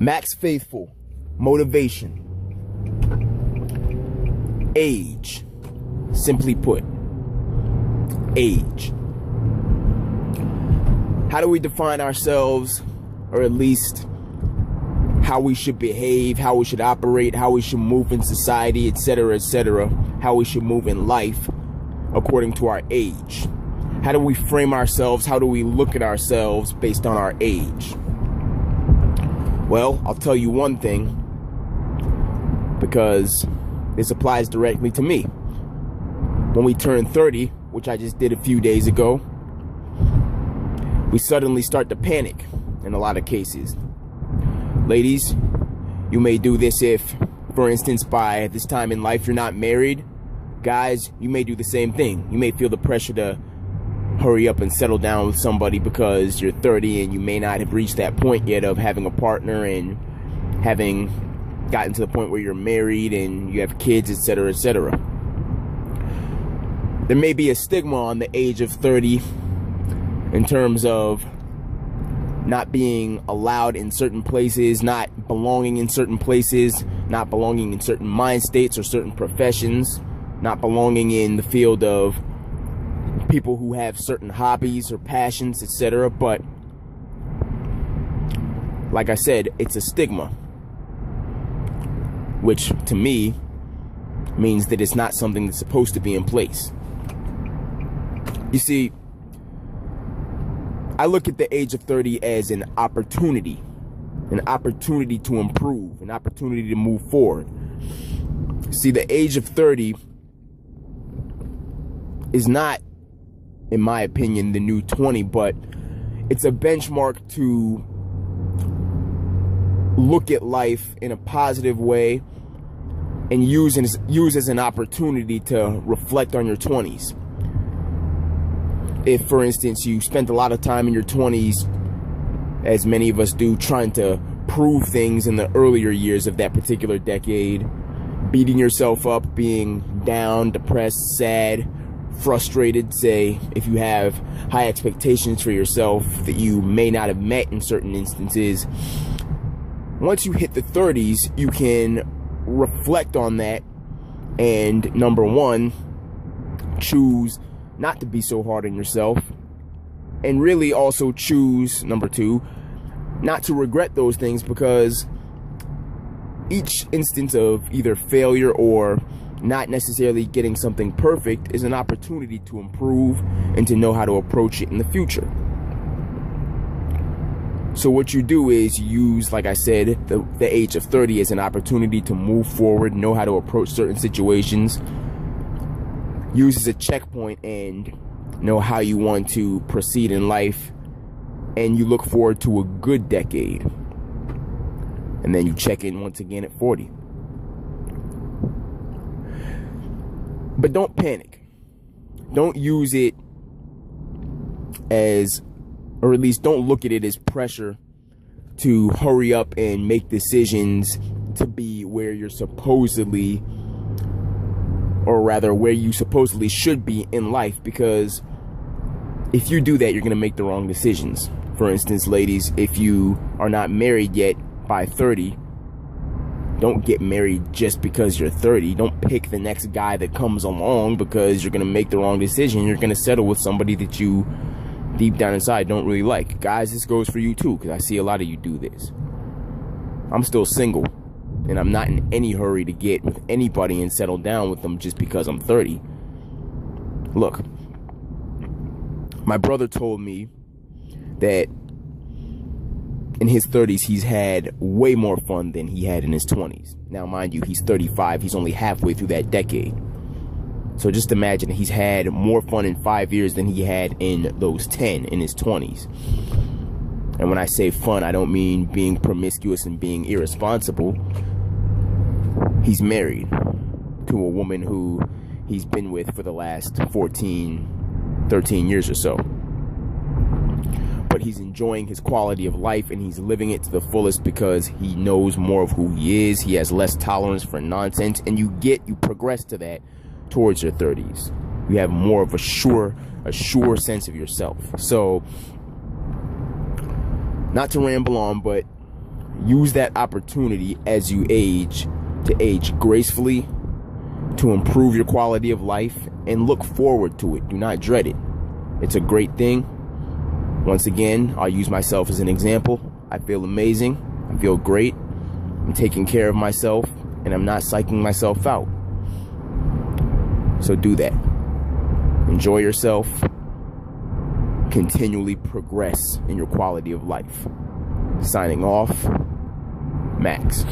Max Faithful, motivation. Age. Simply put, age. How do we define ourselves, or at least how we should behave, how we should operate, how we should move in society, etc., how we should move in life according to our age? How do we frame ourselves? How do we look at ourselves based on our age? Well, I'll tell you one thing, because this applies directly to me. When we turn 30, which I just did a few days ago, we suddenly start to panic in a lot of cases. Ladies, you may do this if, for instance, by this time in life you're not married. Guys, you may do the same thing. You may feel the pressure to hurry up and settle down with somebody because you're 30 and you may not have reached that point yet of having a partner and having gotten to the point where you're married and you have kids, etc., etc. There may be a stigma on the age of 30 in terms of not being allowed in certain places, not belonging in certain places, not belonging in certain mind states or certain professions, not belonging in the field of people who have certain hobbies or passions, etc. But like I said, it's a stigma, which to me means that it's not something that's supposed to be in place. You see, I look at the age of 30 as an opportunity to improve, an opportunity to move forward. See, the age of 30 is not, in my opinion, the new 20, but it's a benchmark to look at life in a positive way and use as an opportunity to reflect on your 20s. If, for instance, you spent a lot of time in your 20s, as many of us do, trying to prove things in the earlier years of that particular decade, beating yourself up, being down, depressed, sad, frustrated, say, if you have high expectations for yourself that you may not have met in certain instances, once you hit the 30s, you can reflect on that and, number one, choose not to be so hard on yourself, and really also choose, number two, not to regret those things, because each instance of either failure or not necessarily getting something perfect is an opportunity to improve and to know how to approach it in the future. So what you do is use, like I said, the age of 30 as an opportunity to move forward, know how to approach certain situations, use as a checkpoint, and know how you want to proceed in life, and you look forward to a good decade, and then you check in once again at 40. But don't panic. Don't use it as, or at least don't look at it as pressure to hurry up and make decisions to be where you're supposedly, or rather where you supposedly should be in life, because if you do that, you're going to make the wrong decisions. For instance, ladies, if you are not married yet by 30, don't get married just because you're 30. Don't pick the next guy that comes along, because you're going to make the wrong decision. You're going to settle with somebody that you deep down inside don't really like. Guys, this goes for you too, because I see a lot of you do this. I'm still single, and I'm not in any hurry to get with anybody and settle down with them just because I'm 30. Look, my brother told me that in his 30s, he's had way more fun than he had in his 20s. Now, mind you, he's 35. He's only halfway through that decade. So just imagine he's had more fun in 5 years than he had in those 10 in his 20s. And when I say fun, I don't mean being promiscuous and being irresponsible. He's married to a woman who he's been with for the last 13 years or so. But he's enjoying his quality of life, and he's living it to the fullest because he knows more of who he is. He has less tolerance for nonsense, and you progress to that towards your 30s. You have more of a sure sense of yourself. So, not to ramble on, but use that opportunity as you age to age gracefully, to improve your quality of life, and look forward to it. Do not dread it. It's a great thing. Once again, I'll use myself as an example. I feel amazing. I feel great. I'm taking care of myself, and I'm not psyching myself out. So do that. Enjoy yourself. Continually progress in your quality of life. Signing off, Max.